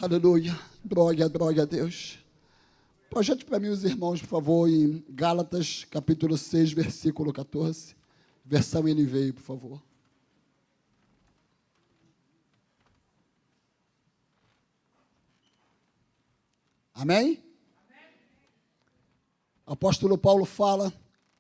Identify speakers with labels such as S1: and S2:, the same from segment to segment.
S1: Aleluia. Glória a Deus. Projete para mim os irmãos, por favor, em Gálatas, capítulo 6, versículo 14. Versão NVI, por favor. Amém? Apóstolo Paulo fala,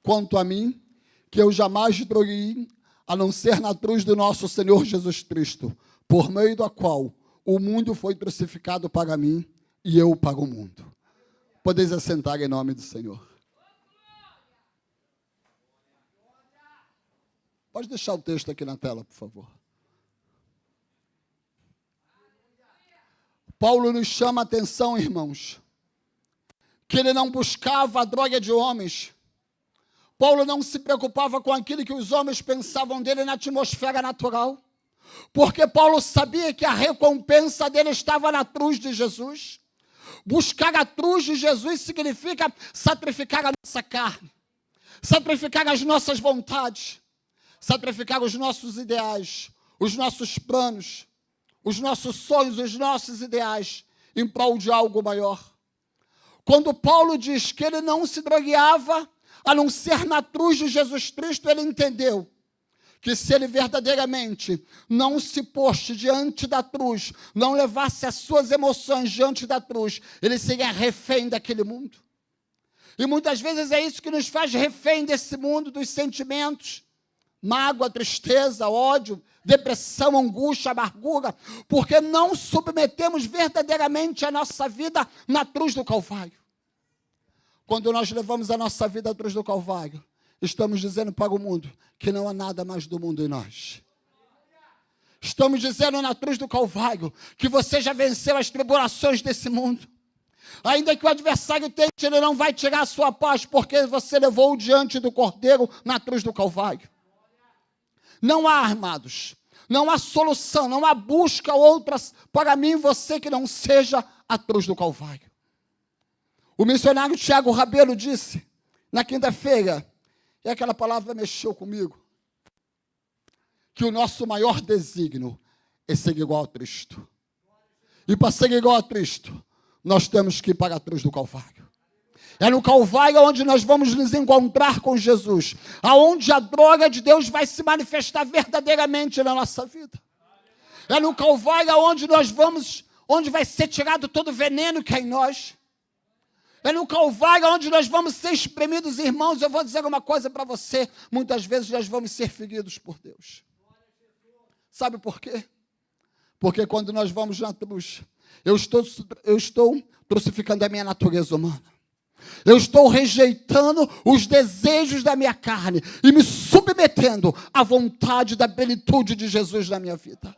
S1: quanto a mim, que eu jamais droguei, a não ser na cruz do nosso Senhor Jesus Cristo, por meio da qual o mundo foi crucificado para mim e eu para o mundo. Podeis assentar em nome do Senhor. Pode deixar o texto aqui na tela, por favor. Paulo nos chama a atenção, irmãos, que ele não buscava a droga de homens. Paulo não se preocupava com aquilo que os homens pensavam dele na atmosfera natural, porque Paulo sabia que a recompensa dele estava na cruz de Jesus. Buscar a cruz de Jesus significa sacrificar a nossa carne, sacrificar as nossas vontades, sacrificar os nossos ideais, os nossos planos, os nossos sonhos, os nossos ideais, em prol de algo maior. Quando Paulo diz que ele não se drogueava, a não ser na cruz de Jesus Cristo, ele entendeu que se ele verdadeiramente não se poste diante da cruz, não levasse as suas emoções diante da cruz, ele seria refém daquele mundo. E muitas vezes é isso que nos faz refém desse mundo, dos sentimentos, mágoa, tristeza, ódio, depressão, angústia, amargura, porque não submetemos verdadeiramente a nossa vida na cruz do Calvário. Quando nós levamos a nossa vida à cruz do Calvário, estamos dizendo para o mundo que não há nada mais do mundo em nós. Estamos dizendo na cruz do Calvário que você já venceu as tribulações desse mundo. Ainda que o adversário tente, ele não vai tirar a sua paz, porque você levou diante do Cordeiro na cruz do Calvário. Não há, amados, não há solução, não há busca outras para mim e você que não seja a cruz do Calvário. O missionário Tiago Rabelo disse, na quinta-feira, e aquela palavra mexeu comigo, que o nosso maior desígnio é ser igual a Cristo. E para ser igual a Cristo, nós temos que ir para a cruz do Calvário. É no Calvário onde nós vamos nos encontrar com Jesus, aonde a droga de Deus vai se manifestar verdadeiramente na nossa vida. É no Calvário onde nós vamos, onde vai ser tirado todo o veneno que há em nós. É no Calvário onde nós vamos ser espremidos, irmãos. Eu vou dizer uma coisa para você, muitas vezes nós vamos ser feridos por Deus. Sabe por quê? Porque quando nós vamos na cruz, eu estou crucificando a minha natureza humana. Eu estou rejeitando os desejos da minha carne e me submetendo à vontade da plenitude de Jesus na minha vida.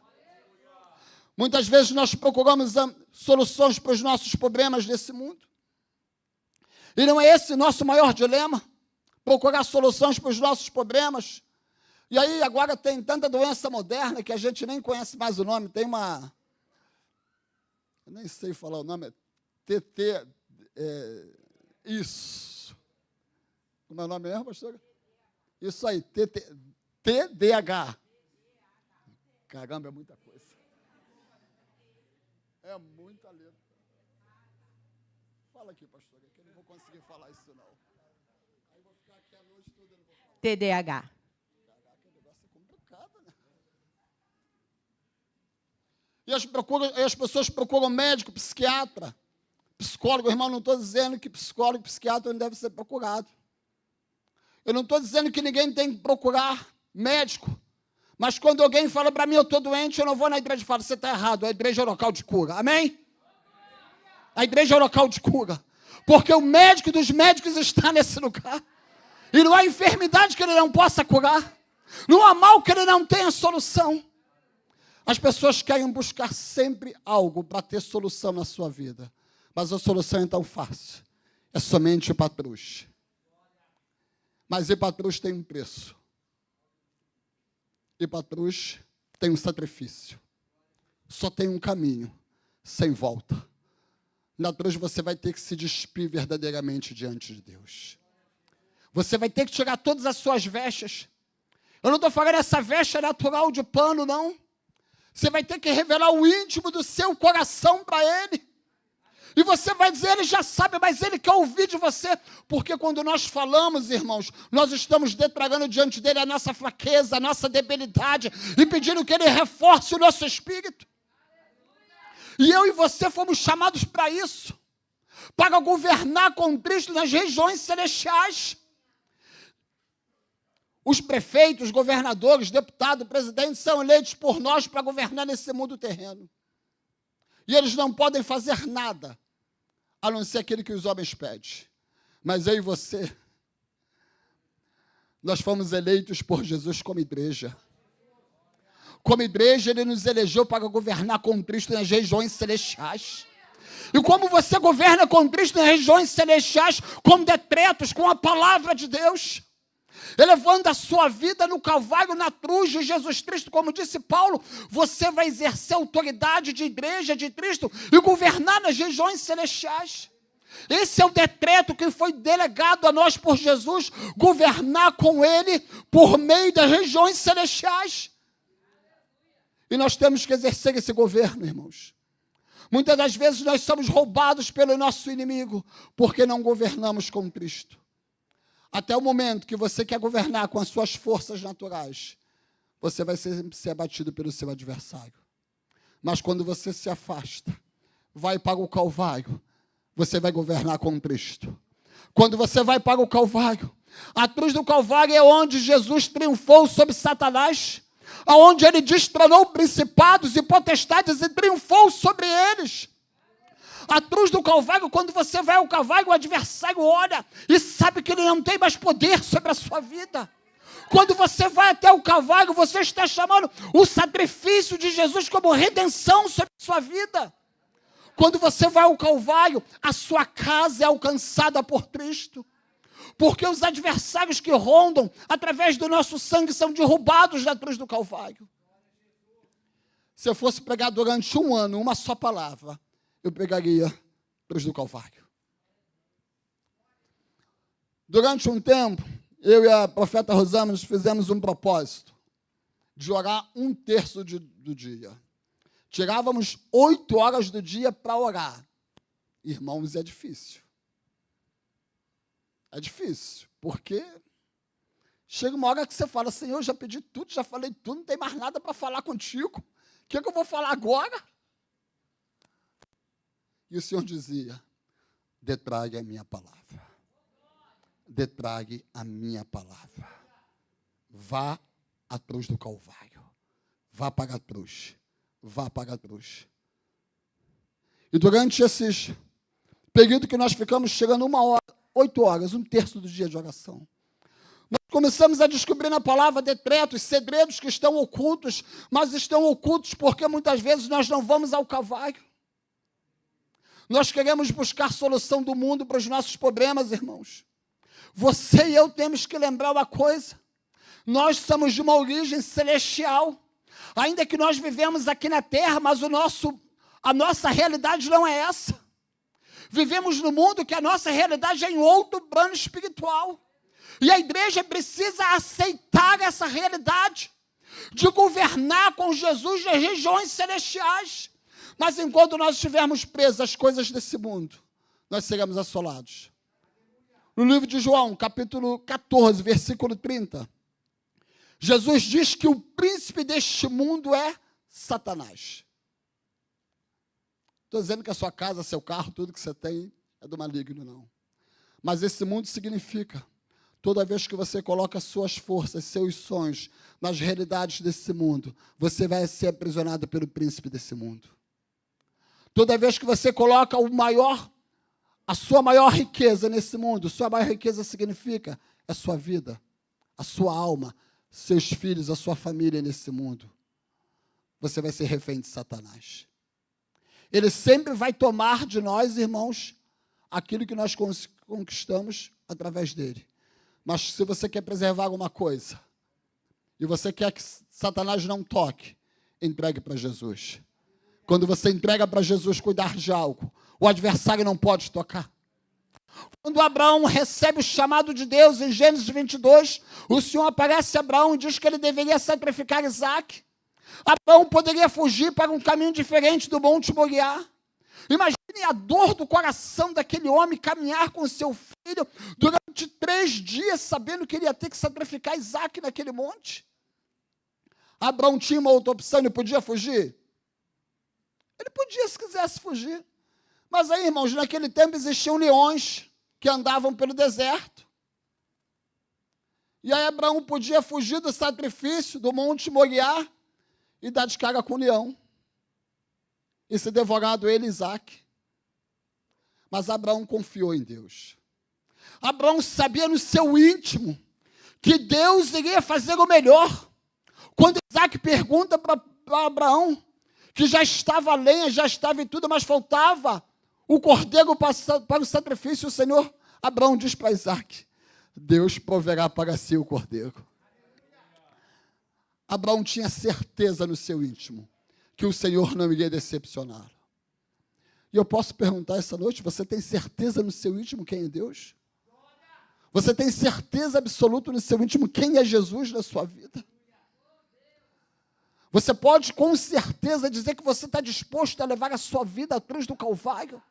S1: Muitas vezes nós procuramos soluções para os nossos problemas desse mundo. E não é esse nosso maior dilema? Procurar soluções para os nossos problemas. E aí agora tem tanta doença moderna que a gente nem conhece mais o nome. Tem uma... Eu nem sei falar o nome. TT... Isso. Como é o nome mesmo, pastor? Isso aí, TDAH. Caramba, é muita coisa. É muita letra. Fala aqui, pastor, que eu não vou conseguir falar isso, não. Aí vou ficar aqui a noite toda e não vou falar.
S2: TDAH.
S1: Caraca, o negócio é complicado, né? E as pessoas procuram médico, psiquiatra. Psicólogo, irmão, não estou dizendo que psicólogo e psiquiatra não deve ser procurado. Eu não estou dizendo que ninguém tem que procurar médico. Mas quando alguém fala para mim, eu estou doente, eu não vou na igreja e falo, você está errado, a igreja é o local de cura. Amém? A igreja é o local de cura. Porque o médico dos médicos está nesse lugar. E não há enfermidade que ele não possa curar. Não há mal que ele não tenha solução. As pessoas querem buscar sempre algo para ter solução na sua vida. Mas a solução é tão fácil. É somente ir para a cruz. Mas ir para a cruz tem um preço. Ir para a cruz tem um sacrifício. Só tem um caminho, sem volta. Na cruz você vai ter que se despir verdadeiramente diante de Deus. Você vai ter que tirar todas as suas vestes. Eu não estou falando essa veste natural de pano, não. Você vai ter que revelar o íntimo do seu coração para ele. E você vai dizer, ele já sabe, mas ele quer ouvir de você. Porque quando nós falamos, irmãos, nós estamos declarando diante dele a nossa fraqueza, a nossa debilidade, e pedindo que ele reforce o nosso espírito. E eu e você fomos chamados para isso. Para governar com Cristo nas regiões celestiais. Os prefeitos, governadores, deputados, presidentes são eleitos por nós para governar nesse mundo terreno. E eles não podem fazer nada, a não ser aquilo que os homens pedem. Mas eu e você, nós fomos eleitos por Jesus como igreja. Como igreja, ele nos elegeu para governar com Cristo nas regiões celestiais. E como você governa com Cristo nas regiões celestiais, com decretos, com a palavra de Deus, elevando a sua vida no Calvário, na cruz de Jesus Cristo, como disse Paulo, você vai exercer autoridade de igreja de Cristo e governar nas regiões celestiais. Esse é o decreto que foi delegado a nós por Jesus, governar com ele por meio das regiões celestiais. E nós temos que exercer esse governo, irmãos. Muitas das vezes nós somos roubados pelo nosso inimigo, porque não governamos com Cristo. Até o momento que você quer governar com as suas forças naturais, você vai ser abatido pelo seu adversário. Mas quando você se afasta, vai para o Calvário, você vai governar com Cristo. Quando você vai para o Calvário, a cruz do Calvário é onde Jesus triunfou sobre Satanás, aonde ele destronou principados e potestades e triunfou sobre eles. A cruz do Calvário, quando você vai ao Calvário, o adversário olha e sabe que ele não tem mais poder sobre a sua vida. Quando você vai até o Calvário, você está chamando o sacrifício de Jesus como redenção sobre a sua vida. Quando você vai ao Calvário, a sua casa é alcançada por Cristo. Porque os adversários que rondam através do nosso sangue são derrubados da cruz do Calvário. Se eu fosse pregar durante um ano uma só palavra, eu pregaria cruz do Calvário. Durante um tempo, eu e a profeta Rosângela nos fizemos um propósito de orar 1/3 do dia. Tirávamos 8 horas do dia para orar. Irmãos, é difícil. É difícil, porque chega uma hora que você fala, Senhor, já pedi tudo, já falei tudo, não tem mais nada para falar contigo. O que eu vou falar agora? E o Senhor dizia, detrague a minha palavra. Detrague a minha palavra. Vá à cruz do Calvário. Vá para a cruz. Vá para a cruz. E durante esses período que nós ficamos chegando 8 horas, 1/3 do dia de oração, nós começamos a descobrir na palavra decretos, segredos que estão ocultos, mas estão ocultos porque muitas vezes nós não vamos ao Calvário. Nós queremos buscar solução do mundo para os nossos problemas, irmãos. Você e eu temos que lembrar uma coisa. Nós somos de uma origem celestial. Ainda que nós vivemos aqui na terra, mas a nossa realidade não é essa. Vivemos no mundo que a nossa realidade é em outro plano espiritual. E a igreja precisa aceitar essa realidade de governar com Jesus nas regiões celestiais. Mas enquanto nós estivermos presos às coisas desse mundo, nós seremos assolados. No livro de João, capítulo 14, versículo 30, Jesus diz que o príncipe deste mundo é Satanás. Estou dizendo que a sua casa, seu carro, tudo que você tem é do maligno, não. Mas esse mundo significa, toda vez que você coloca suas forças, seus sonhos nas realidades desse mundo, você vai ser aprisionado pelo príncipe desse mundo. Toda vez que você coloca a sua maior riqueza nesse mundo, sua maior riqueza significa a sua vida, a sua alma, seus filhos, a sua família nesse mundo, você vai ser refém de Satanás. Ele sempre vai tomar de nós, irmãos, aquilo que nós conquistamos através dele. Mas se você quer preservar alguma coisa, e você quer que Satanás não toque, entregue para Jesus. Quando você entrega para Jesus cuidar de algo, o adversário não pode tocar. Quando Abraão recebe o chamado de Deus em Gênesis 22, o Senhor aparece a Abraão e diz que ele deveria sacrificar Isaac. Abraão poderia fugir para um caminho diferente do Monte Moriá. Imagine a dor do coração daquele homem caminhar com seu filho durante 3 dias, sabendo que ele ia ter que sacrificar Isaac naquele monte. Abraão tinha uma outra opção, ele podia fugir? Ele podia, se quisesse fugir. Mas aí, irmãos, naquele tempo existiam leões que andavam pelo deserto. E aí Abraão podia fugir do sacrifício do Monte Moriá e dar de cara com o leão. E ser devorado ele, Isaac. Mas Abraão confiou em Deus. Abraão sabia no seu íntimo que Deus iria fazer o melhor. Quando Isaac pergunta para Abraão, que já estava a lenha, já estava e tudo, mas faltava o cordeiro para o sacrifício, o Senhor, Abraão diz para Isaac, Deus proverá para si o cordeiro. Abraão tinha certeza no seu íntimo que o Senhor não iria decepcioná-lo. E eu posso perguntar essa noite, você tem certeza no seu íntimo quem é Deus? Você tem certeza absoluta no seu íntimo quem é Jesus na sua vida? Você pode com certeza dizer que você está disposto a levar a sua vida à cruz do Calvário,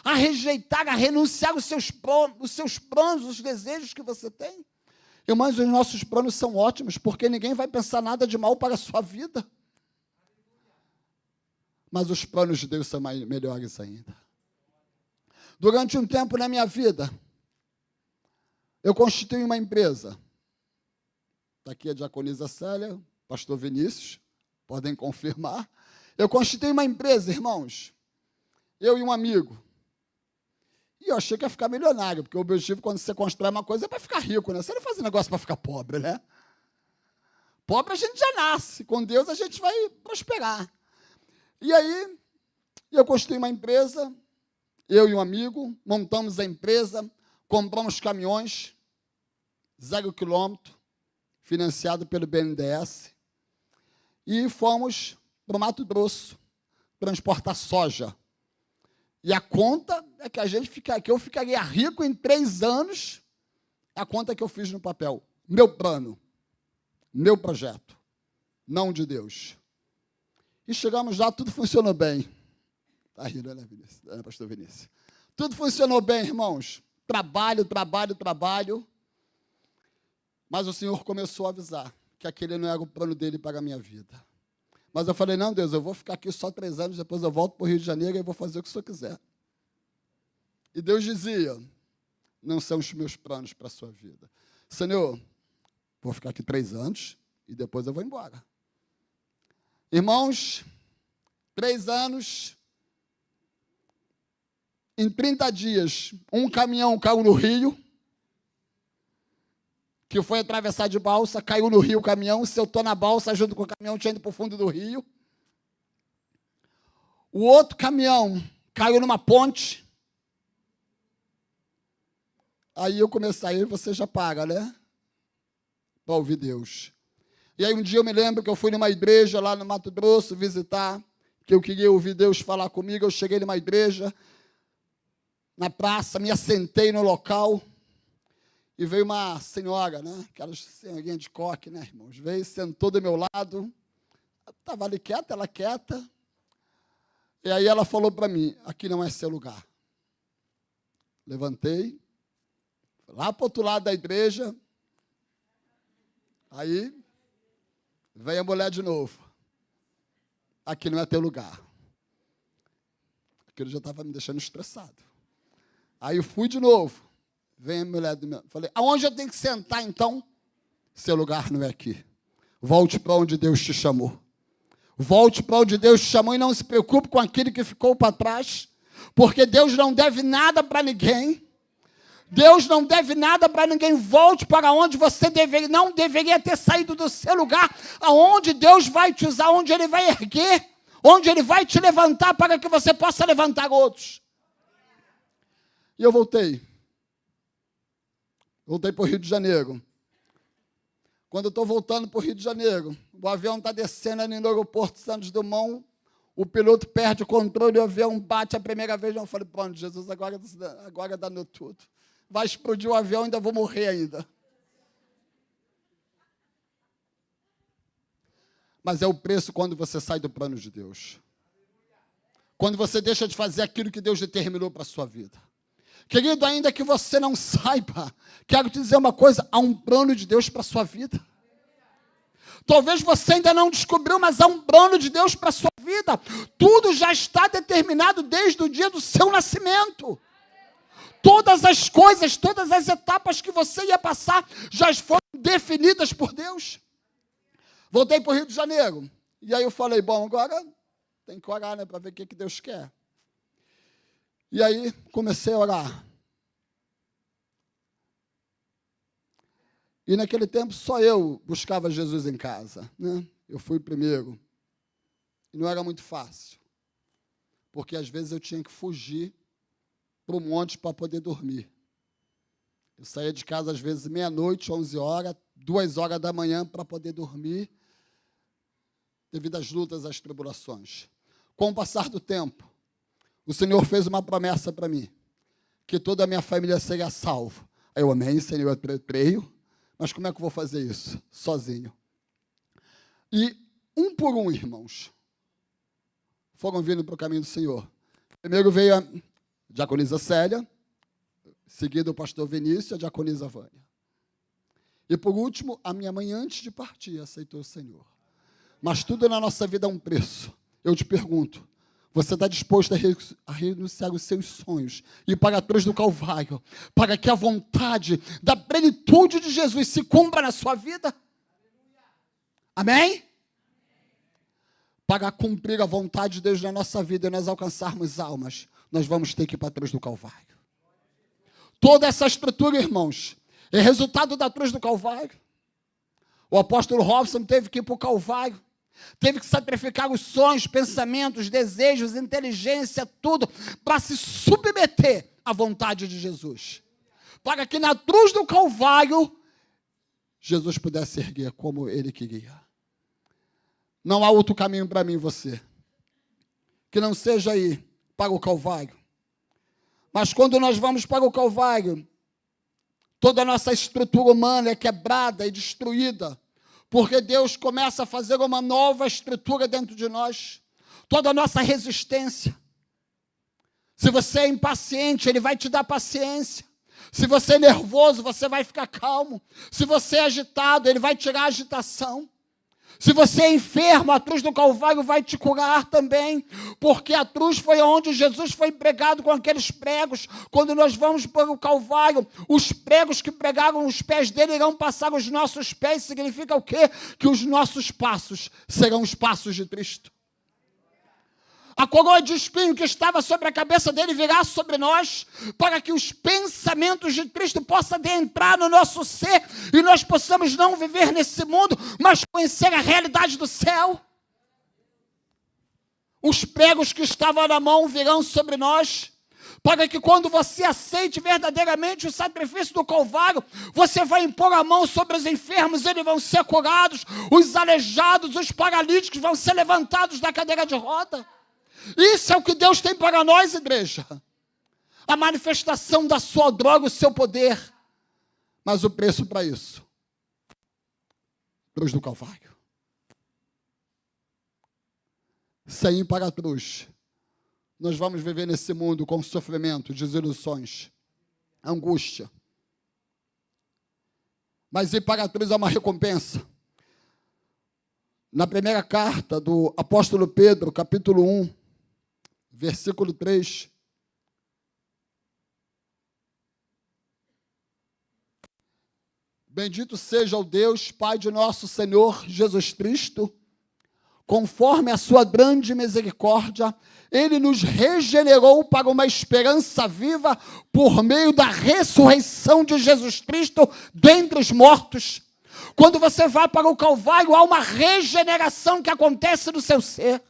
S1: a rejeitar, a renunciar os seus planos, os desejos que você tem? Irmãos, os nossos planos são ótimos, porque ninguém vai pensar nada de mal para a sua vida. Mas os planos de Deus são melhores ainda. Durante um tempo na minha vida, eu constituí uma empresa. Está aqui a diaconisa Célia, pastor Vinícius, podem confirmar. Eu constituí uma empresa, irmãos, eu e um amigo. E eu achei que ia ficar milionário, porque o objetivo, quando você constrói uma coisa, é para ficar rico, né? Você não faz negócio para ficar pobre, né? Pobre a gente já nasce, com Deus a gente vai prosperar. E aí, eu construí uma empresa, eu e um amigo, montamos a empresa, compramos caminhões, 0 quilômetro, financiado pelo BNDES, e fomos para o Mato Grosso, transportar soja. E a conta é que eu ficaria rico em 3 anos, a conta que eu fiz no papel. Meu plano, meu projeto, não de Deus. E chegamos lá, tudo funcionou bem. Está rindo, né, Vinícius? Pastor Vinícius? Tudo funcionou bem, irmãos. Trabalho. Mas o Senhor começou a avisar que aquele não era o plano dele para a minha vida. Mas eu falei, não, Deus, eu vou ficar aqui só 3 anos, depois eu volto para o Rio de Janeiro e vou fazer o que o Senhor quiser. E Deus dizia, não são os meus planos para a sua vida. Senhor, vou ficar aqui 3 anos e depois eu vou embora. Irmãos, 3 anos, em 30 dias, um caminhão caiu no rio, que foi atravessar de balsa, caiu no rio o caminhão, se eu estou na balsa junto com o caminhão, tinha ido para o fundo do rio. O outro caminhão caiu numa ponte. Aí eu comecei, aí você já paga, né? Para ouvir Deus. E aí um dia eu me lembro que eu fui numa igreja lá no Mato Grosso visitar, que eu queria ouvir Deus falar comigo. Eu cheguei numa igreja, na praça, me assentei no local, e veio uma senhora, né? Aquelas senhorinhas de coque, né, irmãos? Veio, sentou do meu lado, estava ali quieta, ela quieta, e aí ela falou para mim, aqui não é seu lugar. Levantei, lá para o outro lado da igreja, aí veio a mulher de novo. Aqui não é teu lugar. Aquilo já estava me deixando estressado. Aí eu fui de novo. Vem a mulher do meu. Falei, aonde eu tenho que sentar então? Seu lugar não é aqui. Volte para onde Deus te chamou. Volte para onde Deus te chamou e não se preocupe com aquele que ficou para trás. Porque Deus não deve nada para ninguém. Deus não deve nada para ninguém. Volte para onde você não deveria ter saído do seu lugar, aonde Deus vai te usar, onde Ele vai erguer, onde Ele vai te levantar para que você possa levantar outros. E eu voltei. Voltei para o Rio de Janeiro. Quando eu estou voltando para o Rio de Janeiro, o avião está descendo ali no aeroporto Santos Dumont, o piloto perde o controle, o avião bate a primeira vez, eu falei, pronto, Jesus, agora danou tudo. Vai explodir o avião, ainda vou morrer ainda. Mas é o preço quando você sai do plano de Deus. Quando você deixa de fazer aquilo que Deus determinou para a sua vida. Querido, ainda que você não saiba, quero te dizer uma coisa, há um plano de Deus para a sua vida. Talvez você ainda não descobriu, mas há um plano de Deus para a sua vida. Tudo já está determinado desde o dia do seu nascimento. Todas as coisas, todas as etapas que você ia passar, já foram definidas por Deus. Voltei para o Rio de Janeiro. E aí eu falei, bom, agora tem que orar, né, para ver o que Deus quer. E aí comecei a orar. E naquele tempo só eu buscava Jesus em casa, né? Eu fui o primeiro. E não era muito fácil. Porque às vezes eu tinha que fugir para o monte para poder dormir. Eu saía de casa às vezes meia-noite, 11 horas, 2 horas da manhã para poder dormir, devido às lutas, às tribulações. Com o passar do tempo, o Senhor fez uma promessa para mim, que toda a minha família seria salva. Aí eu, amém, Senhor, eu creio, mas como é que eu vou fazer isso? Sozinho. E um por um, irmãos, foram vindo para o caminho do Senhor. Primeiro veio a diaconisa Célia, seguido o pastor Vinícius e a diaconisa Vânia. E por último, a minha mãe, antes de partir, aceitou o Senhor. Mas tudo na nossa vida é um preço. Eu te pergunto, você está disposto a renunciar os seus sonhos e para a cruz do Calvário, para que a vontade da plenitude de Jesus se cumpra na sua vida? Amém? Para cumprir a vontade de Deus na nossa vida e nós alcançarmos almas, nós vamos ter que ir para a cruz do Calvário. Toda essa estrutura, irmãos, é resultado da cruz do Calvário. O apóstolo Robson teve que ir para o Calvário. Teve que sacrificar os sonhos, pensamentos, desejos, inteligência, tudo, para se submeter à vontade de Jesus. Para que na cruz do Calvário, Jesus pudesse erguer como Ele queria. Não há outro caminho para mim e você, que não seja ir para o Calvário. Mas quando nós vamos para o Calvário, toda a nossa estrutura humana é quebrada e destruída, porque Deus começa a fazer uma nova estrutura dentro de nós, toda a nossa resistência. Se você é impaciente, Ele vai te dar paciência. Se você é nervoso, você vai ficar calmo. Se você é agitado, Ele vai tirar a agitação. Se você é enfermo, a cruz do Calvário vai te curar também, porque a cruz foi onde Jesus foi pregado com aqueles pregos. Quando nós vamos para o Calvário, os pregos que pregaram os pés dele irão passar os nossos pés. Significa o quê? Que os nossos passos serão os passos de Cristo. A coroa de espinho que estava sobre a cabeça dele virá sobre nós, para que os pensamentos de Cristo possam adentrar no nosso ser e nós possamos não viver nesse mundo, mas conhecer a realidade do céu. Os pregos que estavam na mão virão sobre nós, para que quando você aceite verdadeiramente o sacrifício do Calvário, você vai impor a mão sobre os enfermos, eles vão ser curados, os aleijados, os paralíticos vão ser levantados da cadeira de roda. Isso é o que Deus tem para nós, igreja. A manifestação da sua droga, o seu poder. Mas o preço para isso, cruz do Calvário. Sem ir para a cruz, nós vamos viver nesse mundo com sofrimento, desilusões, angústia. Mas ir para a cruz é uma recompensa. Na primeira carta do apóstolo Pedro, capítulo 1, versículo 3. Bendito seja o Deus, Pai de nosso Senhor Jesus Cristo, conforme a sua grande misericórdia, Ele nos regenerou para uma esperança viva por meio da ressurreição de Jesus Cristo dentre os mortos. Quando você vai para o Calvário, há uma regeneração que acontece no seu ser.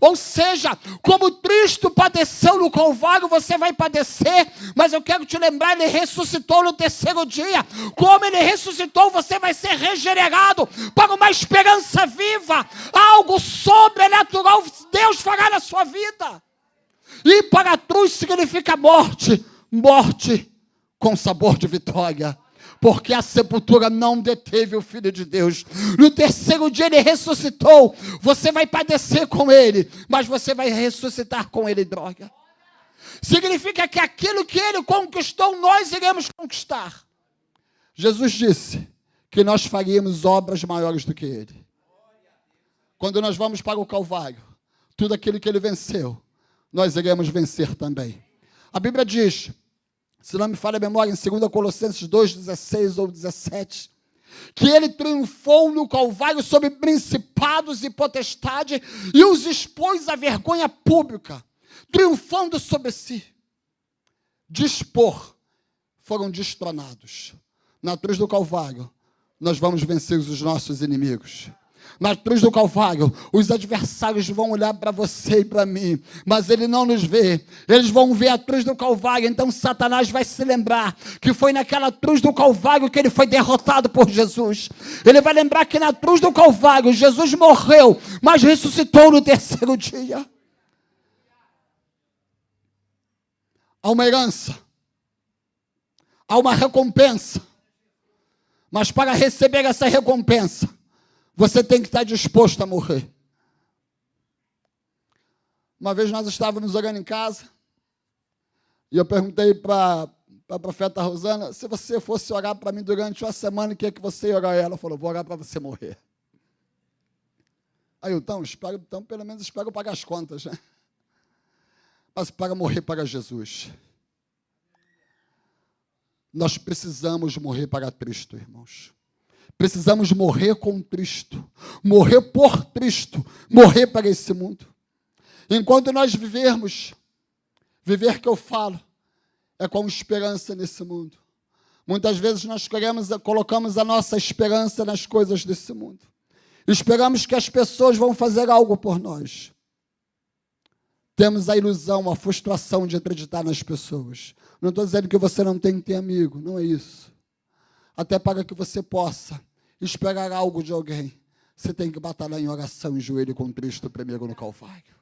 S1: Ou seja, como Cristo padeceu no Calvário, você vai padecer, mas eu quero te lembrar, Ele ressuscitou no terceiro dia. Como Ele ressuscitou, você vai ser regenerado para uma esperança viva, algo sobrenatural Deus fará na sua vida. E para a cruz significa morte, morte com sabor de vitória. porque a sepultura não deteve o Filho de Deus. No terceiro dia ele ressuscitou. Você vai padecer com ele, mas você vai ressuscitar com ele, droga. Significa que aquilo que ele conquistou, nós iremos conquistar. Jesus disse que nós faríamos obras maiores do que ele. Quando nós vamos para o Calvário, tudo aquilo que ele venceu, nós iremos vencer também. A Bíblia diz, se não me falha a memória, em 2 Colossenses 2, 16 ou 17, que ele triunfou no Calvário sobre principados e potestade e os expôs à vergonha pública, triunfando sobre si. Dispor, foram destronados. Na cruz do Calvário, nós vamos vencer os nossos inimigos. Na cruz do Calvário, os adversários vão olhar para você e para mim, mas ele não nos vê. Eles vão ver a cruz do Calvário, então Satanás vai se lembrar que foi naquela cruz do Calvário que ele foi derrotado por Jesus. Ele vai lembrar que na cruz do Calvário, Jesus morreu, mas ressuscitou no terceiro dia. Há uma herança, há uma recompensa, mas para receber essa recompensa, você tem que estar disposto a morrer. Uma vez nós estávamos orando em casa, e eu perguntei para a profeta Rosana, se você fosse orar para mim durante uma semana, o que é que você ia orar? Ela falou, vou orar para você morrer. Aí eu, então pelo menos espero pagar as contas, né? Mas para morrer para Jesus. Nós precisamos morrer para Cristo, irmãos. Precisamos morrer com Cristo, morrer por Cristo, morrer para esse mundo. Enquanto nós vivermos, viver que eu falo, é com esperança nesse mundo. Muitas vezes nós colocamos a nossa esperança nas coisas desse mundo. Esperamos que as pessoas vão fazer algo por nós. Temos a ilusão, a frustração de acreditar nas pessoas. Não estou dizendo que você não tem que ter amigo, não é isso. Até para que você possa esperar algo de alguém, você tem que batalhar em oração e joelho com Cristo primeiro no Calvário.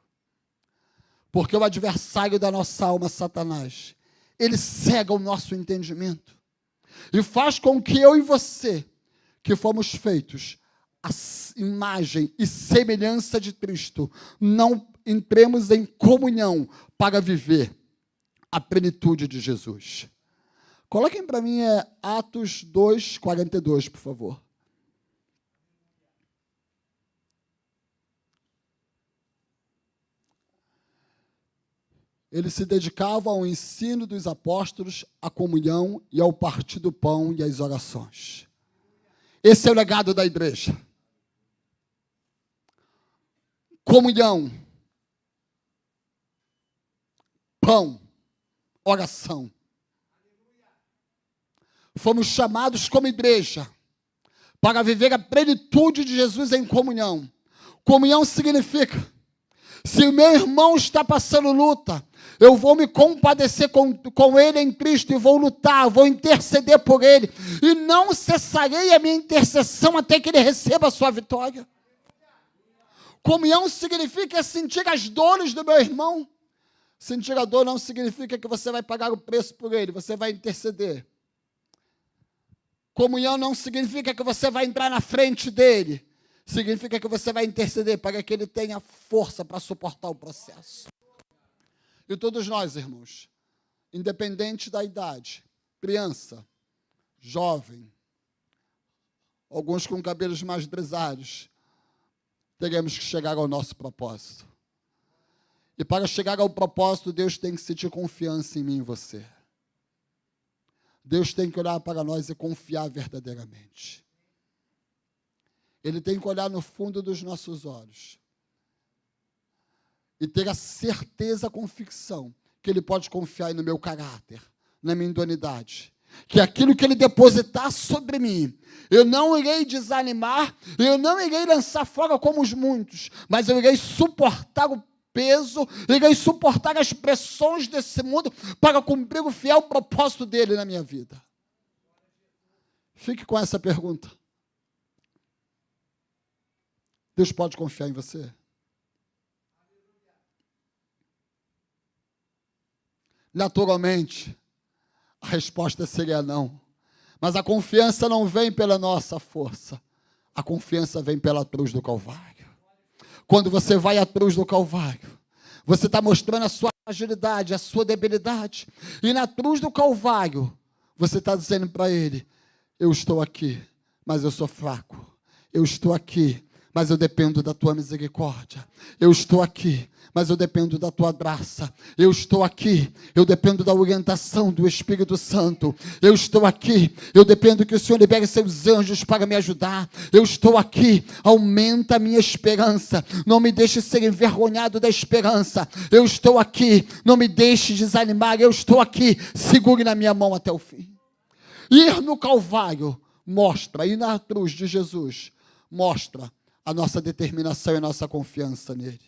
S1: Porque o adversário da nossa alma, Satanás, ele cega o nosso entendimento e faz com que eu e você, que fomos feitos à imagem e semelhança de Cristo, não entremos em comunhão para viver a plenitude de Jesus. Coloquem para mim Atos 2, 42, por favor. Ele se dedicava ao ensino dos apóstolos, à comunhão e ao partir do pão e às orações. Esse é o legado da igreja. Comunhão, pão, oração. Fomos chamados como igreja para viver a plenitude de Jesus em comunhão. Comunhão significa, se o meu irmão está passando luta, eu vou me compadecer com ele em Cristo e vou lutar, vou interceder por ele. E não cessarei a minha intercessão até que ele receba a sua vitória. Comunhão significa sentir as dores do meu irmão. Sentir a dor não significa que você vai pagar o preço por ele, você vai interceder. Comunhão não significa que você vai entrar na frente dele. Significa que você vai interceder para que ele tenha força para suportar o processo. E todos nós, irmãos, independente da idade, criança, jovem, alguns com cabelos mais grisalhos, teremos que chegar ao nosso propósito. E para chegar ao propósito, Deus tem que sentir confiança em mim e em você. Deus tem que olhar para nós e confiar verdadeiramente. Ele tem que olhar no fundo dos nossos olhos e ter a certeza, a convicção que Ele pode confiar no meu caráter, na minha idoneidade. Que aquilo que Ele depositar sobre mim, eu não irei desanimar, eu não irei lançar fora como os muitos, mas eu irei suportar o peso, irei suportar as pressões desse mundo para cumprir o fiel propósito dEle na minha vida. Fique com essa pergunta. Deus pode confiar em você? Naturalmente, a resposta seria não. Mas a confiança não vem pela nossa força. A confiança vem pela cruz do Calvário. Quando você vai à cruz do Calvário, você está mostrando a sua fragilidade, a sua debilidade. E na cruz do Calvário, você está dizendo para ele: eu estou aqui, mas eu sou fraco. Eu estou aqui, mas eu dependo da tua misericórdia. Eu estou aqui, mas eu dependo da tua graça. Eu estou aqui, eu dependo da orientação do Espírito Santo. Eu estou aqui, eu dependo que o Senhor libere seus anjos para me ajudar. Eu estou aqui, aumenta a minha esperança. Não me deixe ser envergonhado da esperança. Eu estou aqui, não me deixe desanimar. Eu estou aqui, segure na minha mão até o fim. Ir no Calvário mostra, ir na cruz de Jesus, mostra a nossa determinação e a nossa confiança nele.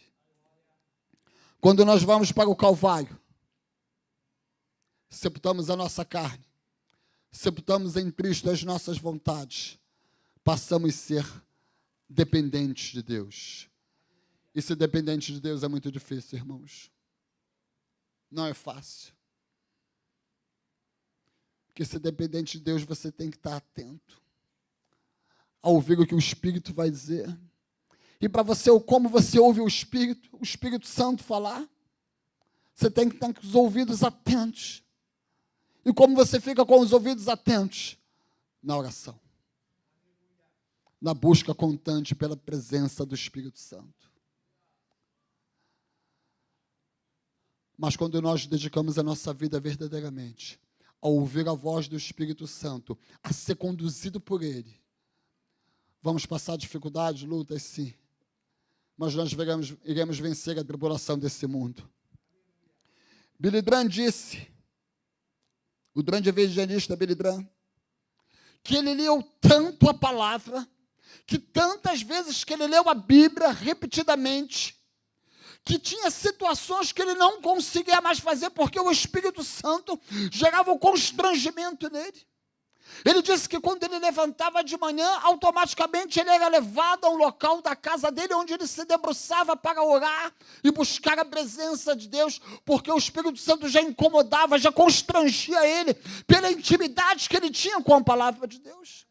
S1: Quando nós vamos para o Calvário, sepultamos a nossa carne, sepultamos em Cristo as nossas vontades, passamos a ser dependentes de Deus. E ser dependente de Deus é muito difícil, irmãos. Não é fácil. Porque ser dependente de Deus, você tem que estar atento a ouvir o que o Espírito vai dizer. E para você, como você ouve o Espírito Santo falar, você tem que estar com os ouvidos atentos. E como você fica com os ouvidos atentos? Na oração. Na busca constante pela presença do Espírito Santo. Mas quando nós dedicamos a nossa vida verdadeiramente a ouvir a voz do Espírito Santo, a ser conduzido por Ele, vamos passar dificuldades, lutas, sim. Mas nós iremos vencer a tribulação desse mundo. Billy Graham disse, o grande evangelista Billy Graham, que ele leu tanto a palavra, que tantas vezes que ele leu a Bíblia repetidamente, que tinha situações que ele não conseguia mais fazer, porque o Espírito Santo gerava um constrangimento nele. Ele disse que quando ele levantava de manhã, automaticamente ele era levado a um local da casa dele, onde ele se debruçava para orar e buscar a presença de Deus, porque o Espírito Santo já incomodava, já constrangia ele, pela intimidade que ele tinha com a palavra de Deus.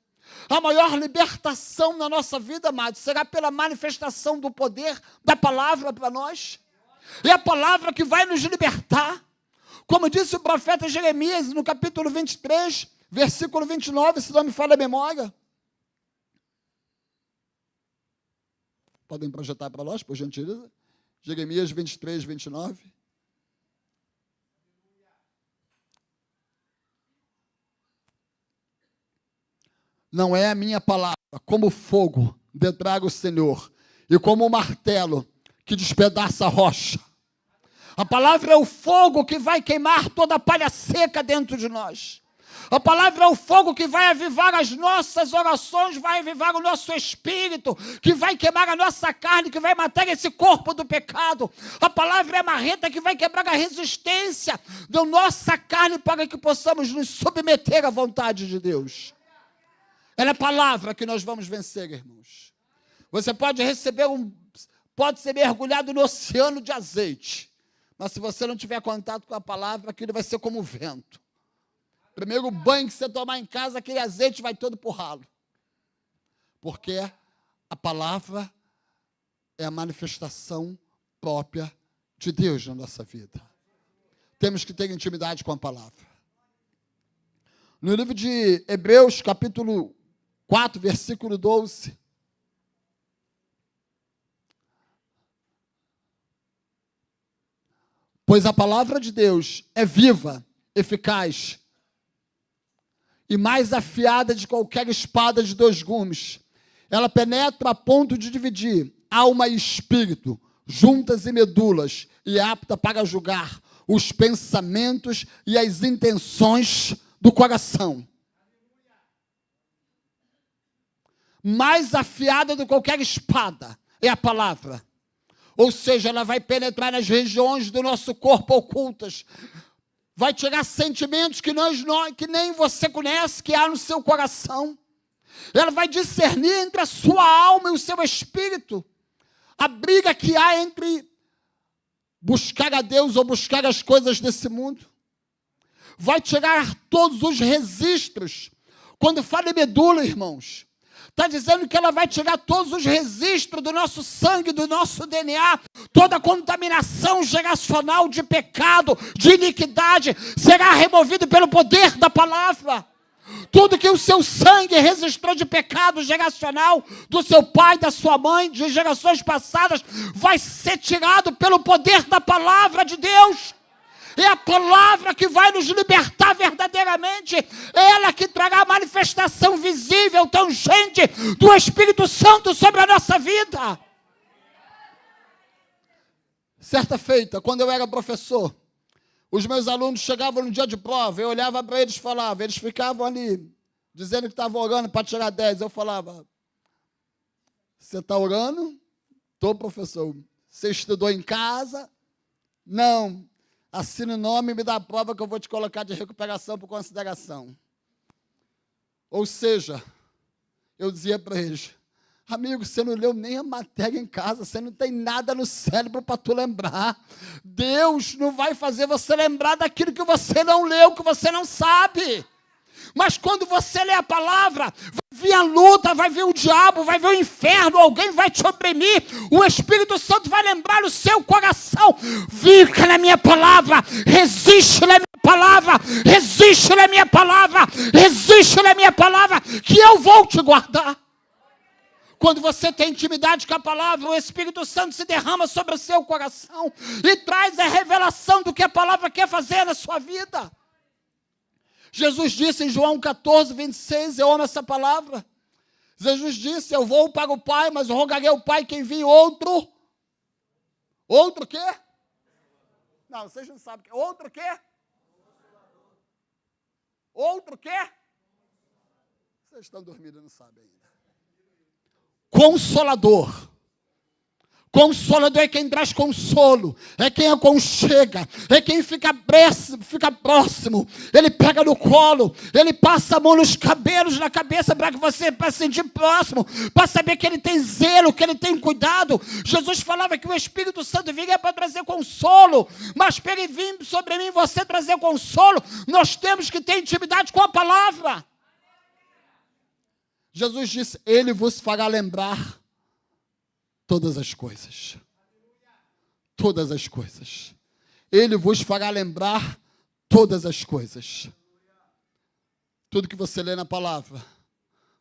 S1: A maior libertação na nossa vida, amados, será pela manifestação do poder da palavra para nós. É a palavra que vai nos libertar. Como disse o profeta Jeremias, no capítulo 23, versículo 29, se não me falha a memória. Podem projetar para nós, por gentileza? Jeremias 23, 29. Não é a minha palavra, como fogo, detraga o Senhor, e como um martelo que despedaça a rocha. A palavra é o fogo que vai queimar toda a palha seca dentro de nós. A palavra é o fogo que vai avivar as nossas orações, vai avivar o nosso espírito, que vai queimar a nossa carne, que vai matar esse corpo do pecado. A palavra é a marreta que vai quebrar a resistência da nossa carne para que possamos nos submeter à vontade de Deus. Ela é a palavra que nós vamos vencer, irmãos. Você pode receber pode ser mergulhado no oceano de azeite, mas se você não tiver contato com a palavra, aquilo vai ser como o vento. Primeiro banho que você tomar em casa, aquele azeite vai todo pro ralo. Porque a palavra é a manifestação própria de Deus na nossa vida. Temos que ter intimidade com a palavra. No livro de Hebreus, capítulo 4, versículo 12. Pois a palavra de Deus é viva, eficaz e mais afiada de qualquer espada de 2 gumes. Ela penetra a ponto de dividir alma e espírito, juntas e medulas, e é apta para julgar os pensamentos e as intenções do coração. Mais afiada do que qualquer espada é a palavra. Ou seja, ela vai penetrar nas regiões do nosso corpo ocultas. Vai tirar sentimentos que nem você conhece, que há no seu coração. Ela vai discernir entre a sua alma e o seu espírito. A briga que há entre buscar a Deus ou buscar as coisas desse mundo. Vai tirar todos os registros Quando fala em medula, irmãos, está dizendo que ela vai tirar todos os registros do nosso sangue, do nosso DNA, toda a contaminação geracional de pecado, de iniquidade, será removido pelo poder da palavra. Tudo que o seu sangue registrou de pecado geracional, do seu pai, da sua mãe, de gerações passadas, vai ser tirado pelo poder da palavra de Deus. É a palavra que vai nos libertar verdadeiramente. É ela que trará a manifestação visível, tangente do Espírito Santo sobre a nossa vida. Certa feita, quando eu era professor, os meus alunos chegavam no dia de prova, eu olhava para eles e falava, eles ficavam ali, dizendo que estavam orando para tirar 10. Eu falava, você está orando? Estou, professor. Você estudou em casa? Não. Assina o nome e me dá a prova que eu vou te colocar de recuperação por consideração. Ou seja, eu dizia para eles, amigo, você não leu nem a matéria em casa, você não tem nada no cérebro para tu lembrar. Deus não vai fazer você lembrar daquilo que você não leu, que você não sabe. Mas quando você lê a palavra, vai vir a luta, vai vir o diabo, vai vir o inferno, alguém vai te oprimir, o Espírito Santo vai lembrar no seu coração, fica na minha palavra, resiste na minha palavra, resiste na minha palavra, resiste na minha palavra, que eu vou te guardar. Quando você tem intimidade com a palavra, o Espírito Santo se derrama sobre o seu coração e traz a revelação do que a palavra quer fazer na sua vida. Jesus disse em João 14, 26, eu amo essa palavra. Jesus disse, eu vou para o Pai, mas rogarei ao Pai que envie outro. Outro quê? Não, vocês não sabem. Outro quê? Outro quê? Vocês estão dormindo e não sabem ainda. Consolador. Consolador é quem traz consolo, é quem aconchega, é quem fica próximo, ele pega no colo, ele passa a mão nos cabelos, na cabeça, para que você para sentir próximo, para saber que ele tem zelo, que ele tem cuidado. Jesus falava que o Espírito Santo viria para trazer consolo, mas para ele vir sobre mim e você trazer consolo, nós temos que ter intimidade com a palavra. Jesus disse, ele vos fará lembrar todas as coisas. Todas as coisas. Ele vos fará lembrar todas as coisas. Tudo que você lê na palavra,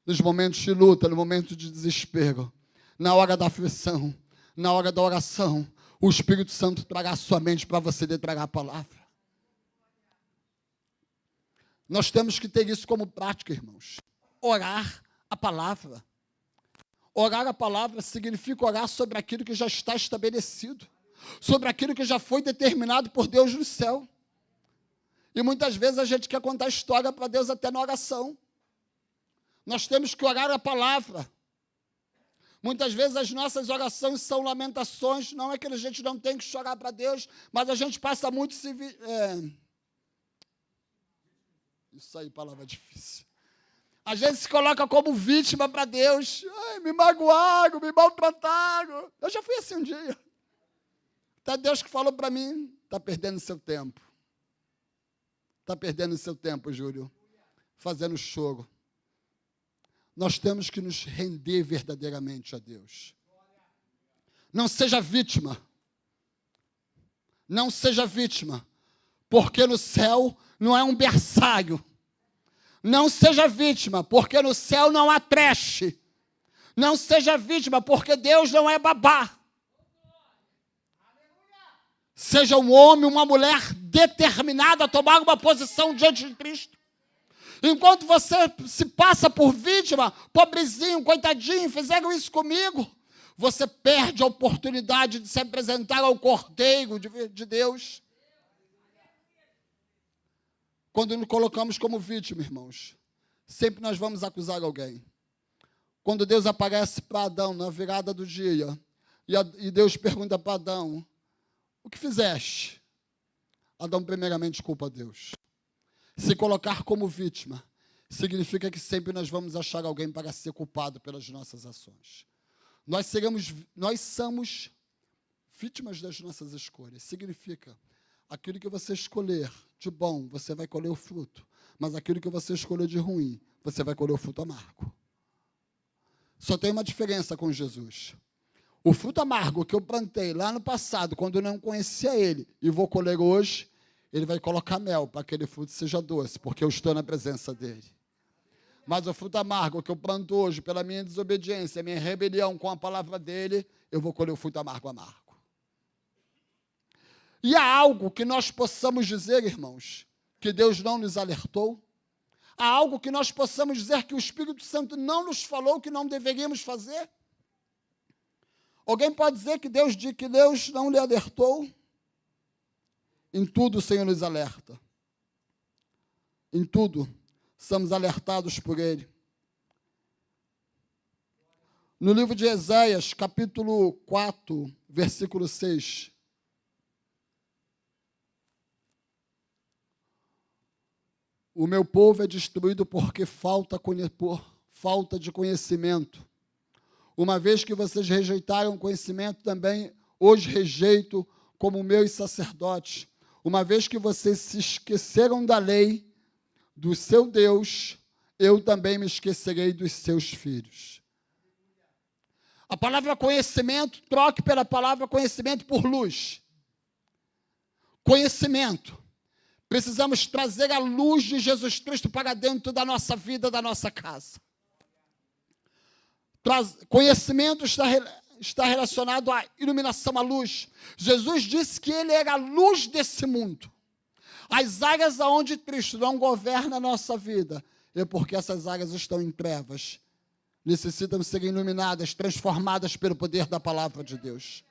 S1: nos momentos de luta, no momento de desespero, na hora da aflição, na hora da oração, o Espírito Santo trará a sua mente para você declarar a palavra. Nós temos que ter isso como prática, irmãos. Orar a palavra. Orar a palavra significa orar sobre aquilo que já está estabelecido, sobre aquilo que já foi determinado por Deus no céu. E muitas vezes a gente quer contar história para Deus até na oração. Nós temos que orar a palavra. Muitas vezes as nossas orações são lamentações, não é que a gente não tem que chorar para Deus, mas a gente passa muito Isso aí, palavra difícil. A gente se coloca como vítima para Deus. Ai, me magoaram, me maltrataram. Eu já fui assim um dia. Até Deus que falou para mim, está perdendo seu tempo. Está perdendo seu tempo, Júlio. Fazendo choro. Nós temos que nos render verdadeiramente a Deus. Não seja vítima. Não seja vítima. Porque no céu não é um berçário. Não seja vítima, porque no céu não há treche. Não seja vítima, porque Deus não é babá. Seja um homem, uma mulher determinada a tomar uma posição diante de Cristo. Enquanto você se passa por vítima, pobrezinho, coitadinho, fizeram isso comigo, você perde a oportunidade de se apresentar ao Cordeiro de Deus. Quando nos colocamos como vítima, irmãos, sempre nós vamos acusar alguém. Quando Deus aparece para Adão na virada do dia, e Deus pergunta para Adão, o que fizeste? Adão primeiramente culpa a Deus. Se colocar como vítima, significa que sempre nós vamos achar alguém para ser culpado pelas nossas ações. Nós somos vítimas das nossas escolhas. Significa, aquilo que você escolher de bom, você vai colher o fruto. Mas aquilo que você escolher de ruim, você vai colher o fruto amargo. Só tem uma diferença com Jesus. O fruto amargo que eu plantei lá no passado, quando eu não conhecia ele, e vou colher hoje, ele vai colocar mel para que aquele fruto seja doce, porque eu estou na presença dele. Mas o fruto amargo que eu planto hoje, pela minha desobediência, minha rebelião com a palavra dele, eu vou colher o fruto amargo. E há algo que nós possamos dizer, irmãos, que Deus não nos alertou? Há algo que nós possamos dizer que o Espírito Santo não nos falou que não deveríamos fazer? Alguém pode dizer que Deus não lhe alertou? Em tudo o Senhor nos alerta. Em tudo somos alertados por Ele. No livro de Eséias, capítulo 4, versículo 6. O meu povo é destruído porque falta de conhecimento. Uma vez que vocês rejeitaram o conhecimento, também hoje rejeito como meus sacerdotes. Uma vez que vocês se esqueceram da lei do seu Deus, eu também me esquecerei dos seus filhos. A palavra conhecimento, troque pela palavra conhecimento por luz. Conhecimento. Precisamos trazer a luz de Jesus Cristo para dentro da nossa vida, da nossa casa. Conhecimento está relacionado à iluminação, à luz. Jesus disse que ele era a luz desse mundo. As áreas onde Cristo não governa a nossa vida, é porque essas áreas estão em trevas. Necessitam ser iluminadas, transformadas pelo poder da palavra de Deus.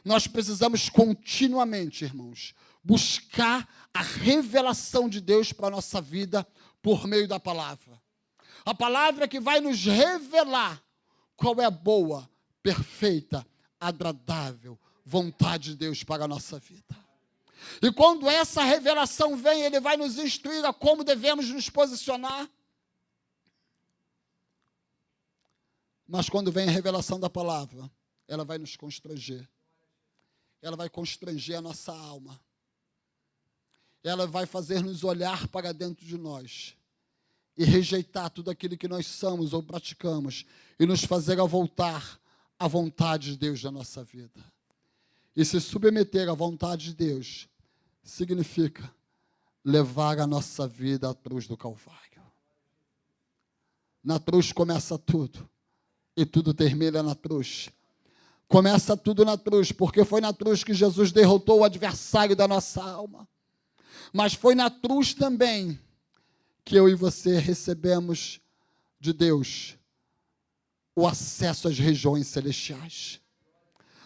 S1: Nós precisamos continuamente, irmãos, buscar a revelação de Deus para a nossa vida por meio da palavra. A palavra que vai nos revelar qual é a boa, perfeita, agradável vontade de Deus para a nossa vida. E quando essa revelação vem, ele vai nos instruir a como devemos nos posicionar. Mas quando vem a revelação da palavra, ela vai nos constranger. Ela vai constranger a nossa alma. Ela vai fazer-nos olhar para dentro de nós e rejeitar tudo aquilo que nós somos ou praticamos e nos fazer a voltar à vontade de Deus na nossa vida. E se submeter à vontade de Deus significa levar a nossa vida à cruz do Calvário. Na cruz começa tudo e tudo termina na cruz. Começa tudo na cruz, porque foi na cruz que Jesus derrotou o adversário da nossa alma. Mas foi na cruz também que eu e você recebemos de Deus o acesso às regiões celestiais.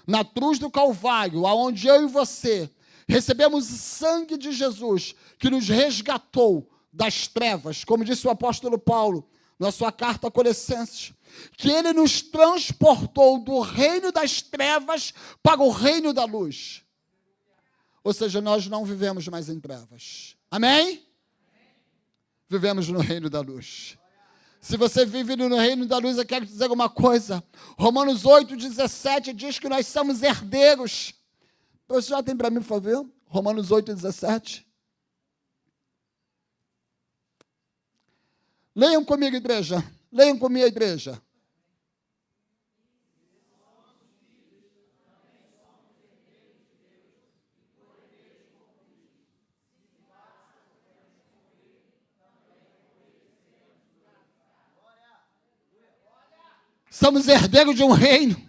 S1: Na cruz do Calvário, aonde eu e você recebemos o sangue de Jesus, que nos resgatou das trevas, como disse o apóstolo Paulo, na sua carta a Colossenses, que ele nos transportou do reino das trevas para o reino da luz. Ou seja, nós não vivemos mais em trevas. Amém? Vivemos no reino da luz. Se você vive no reino da luz, eu quero dizer uma coisa. Romanos 8,17 diz que nós somos herdeiros. Você já tem para mim, por favor? Romanos 8,17. Leiam comigo, igreja. Leiam comigo, igreja. Somos herdeiros de um reino.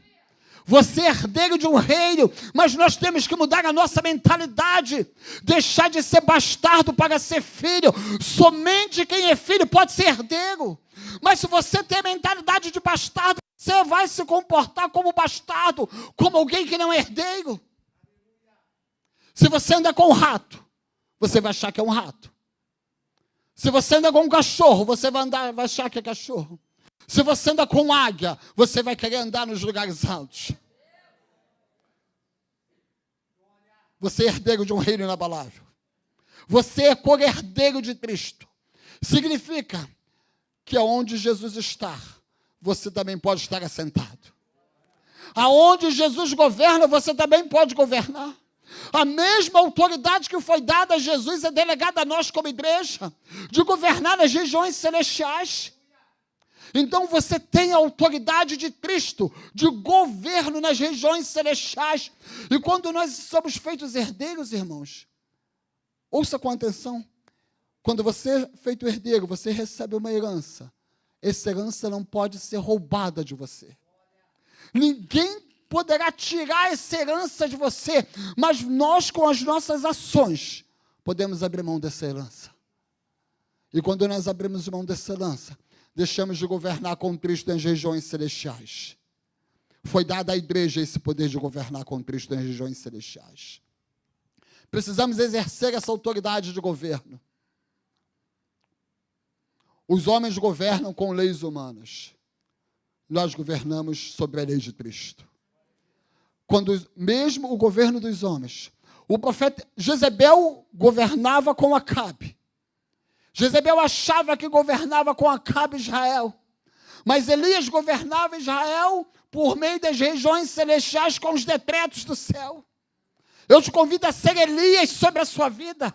S1: Você é herdeiro de um reino, mas nós temos que mudar a nossa mentalidade, deixar de ser bastardo para ser filho. Somente quem é filho pode ser herdeiro. Mas se você tem a mentalidade de bastardo, você vai se comportar como bastardo, como alguém que não é herdeiro. Se você anda com um rato, você vai achar que é um rato. Se você anda com um cachorro, você vai achar que é cachorro. Se você anda com águia, você vai querer andar nos lugares altos. Você é herdeiro de um reino inabalável. Você é co-herdeiro de Cristo. Significa que aonde Jesus está, você também pode estar assentado. Aonde Jesus governa, você também pode governar. A mesma autoridade que foi dada a Jesus é delegada a nós como igreja, de governar nas regiões celestiais. Então você tem a autoridade de Cristo, de governo nas regiões celestiais. E quando nós somos feitos herdeiros, irmãos, ouça com atenção, quando você é feito herdeiro, você recebe uma herança. Essa herança não pode ser roubada de você. Ninguém poderá tirar essa herança de você, mas nós, com as nossas ações, podemos abrir mão dessa herança. E quando nós abrimos mão dessa herança, deixamos de governar com Cristo nas regiões celestiais. Foi dado à igreja esse poder de governar com Cristo nas regiões celestiais. Precisamos exercer essa autoridade de governo. Os homens governam com leis humanas. Nós governamos sobre a lei de Cristo. Quando mesmo o governo dos homens, o profeta Jezebel governava com Acabe. Jezebel achava que governava com Acabe Israel. Mas Elias governava Israel por meio das regiões celestiais com os decretos do céu. Eu te convido a ser Elias sobre a sua vida.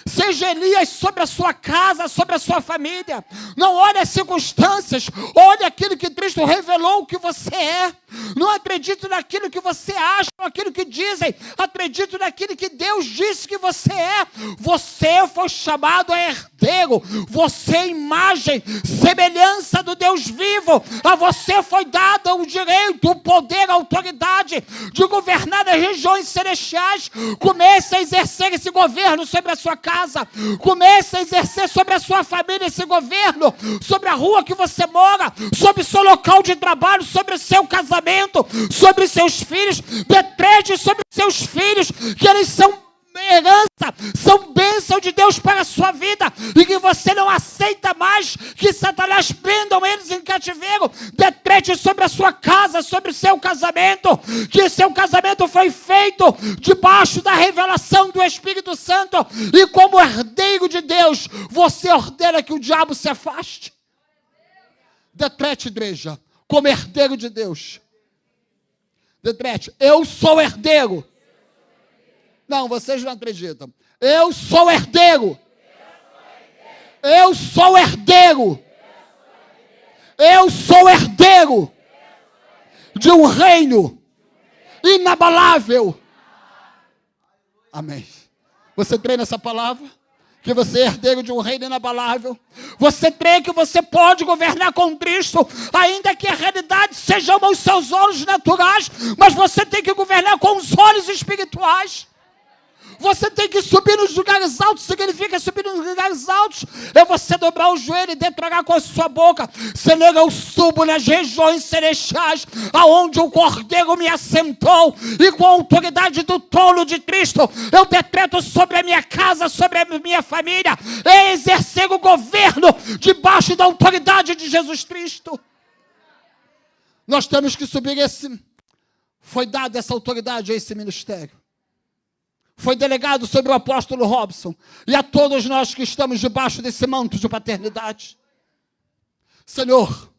S1: Seja Elias sobre a sua casa, sobre a sua família. Não olhe as circunstâncias, olhe aquilo que Cristo revelou que você é. Não acredite naquilo que você acha, naquilo que dizem. Acredite naquilo que Deus disse que você é. Você foi chamado a herdeiro. Você é imagem, semelhança do Deus vivo. A você foi dado o direito, o poder, a autoridade de governar nas regiões celestiais. Comece a exercer esse governo sobre a sua casa, comece a exercer sobre a sua família esse governo, sobre a rua que você mora, sobre o seu local de trabalho, sobre o seu casamento, sobre os seus filhos. Decrete sobre os seus filhos que eles são herança, são bênção de Deus para a sua vida, e que você não aceita mais que Satanás prendam eles em cativeiro. Decrete sobre a sua casa, sobre o seu casamento, que o seu casamento foi feito debaixo da revelação do Espírito Santo, e como herdeiro de Deus, você ordena que o diabo se afaste. Decrete, igreja, como herdeiro de Deus. Decrete: eu sou herdeiro. Não, vocês não acreditam. Eu sou herdeiro. Eu sou herdeiro. Eu sou herdeiro de um reino inabalável. Amém. Você crê nessa palavra? Que você é herdeiro de um reino inabalável? Você crê que você pode governar com Cristo, ainda que a realidade sejam os seus olhos naturais, mas você tem que governar com os olhos espirituais. Você tem que subir nos lugares altos. Significa subir nos lugares altos é você dobrar o joelho e declarar com a sua boca: Senhor, eu subo nas regiões celestiais, aonde o Cordeiro me assentou, e com a autoridade do trono de Cristo, eu decreto sobre a minha casa, sobre a minha família, e exercer o governo debaixo da autoridade de Jesus Cristo. Nós temos que subir foi dada essa autoridade a esse ministério. Foi delegado sobre o apóstolo Robson e a todos nós que estamos debaixo desse manto de paternidade. Senhor,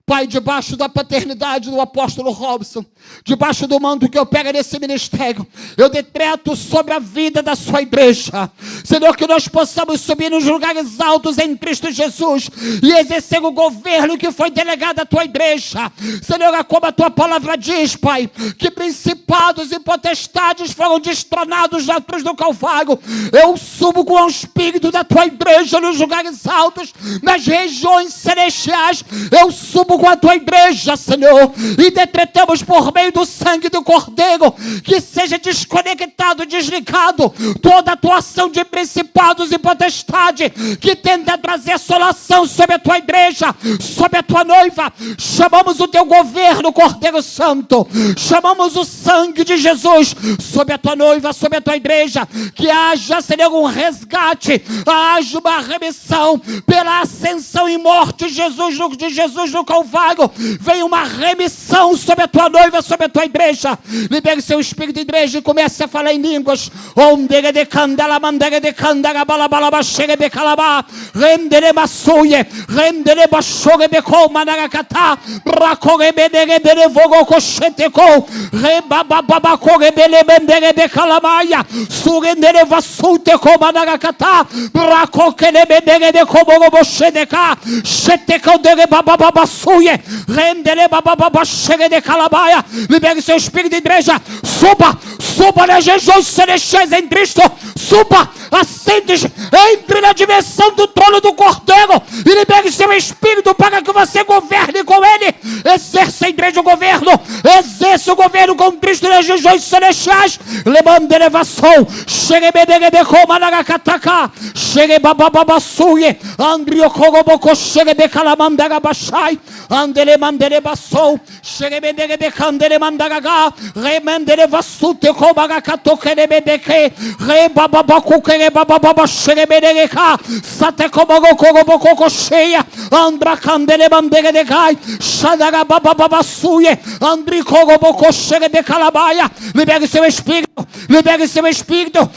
S1: Pai, debaixo da paternidade do apóstolo Robson, debaixo do manto que opera nesse ministério, eu decreto sobre a vida da sua igreja, Senhor, que nós possamos subir nos lugares altos em Cristo Jesus e exercer o governo que foi delegado à tua igreja. Senhor, como a tua palavra diz, Pai, que principados e potestades foram destronados na cruz do Calvário. Eu subo com o espírito da tua igreja nos lugares altos, nas regiões celestiais. Eu subo com a tua igreja, Senhor, e decretamos por meio do sangue do Cordeiro que seja desconectado, desligado toda a atuação de principados e potestade que tenta trazer assolação sobre a tua igreja, sobre a tua noiva. Chamamos o teu governo, Cordeiro Santo, chamamos o sangue de Jesus sobre a tua noiva, sobre a tua igreja, que haja, Senhor, um resgate, haja uma remissão pela ascensão e morte de Jesus no Calvário. renovaram. Vem uma remissão sobre a tua noiva, sobre a tua igreja. Libere seu espírito de igreja e comece a falar em línguas. Ondere candala, mandere de candala, balabalaba, chegue de calabá, rendere massuye, rendere bachore beco, manaracatá, racore bedere de vogo cocheteco, rebababa core bele bendere de calamaya, surendere vassulte co manaracatá, racoque de bedere de como bochedeca, cheteco de bababa suye, rendere bababa chegue de calabaya. Libere seu espírito de igreja. Suba nas regiões celestiais em Cristo. Suba, assente, entre na dimensão do trono do Cordeiro e libere seu espírito para que você governe com ele. Exerça a igreja o governo. Exerça o governo com Cristo nas regiões celestiais. Levante elevação. Chegue bedere de coma na catacá. Chegue babababassuye. Andrio coroboko chegue de calamandara bachai. Andele mandele bassou. Chegue bedere de candele mandaraga. Remendele vassute comaga catocere bedeke. Rebababacu quere babababa chegue bedere cá. Sate comago coroboko cheia. Andra candele mandere de gai. Xadara babababassuye. Andri coroboko chegue de calabaya. Libere seu espírito. Libere seu espírito.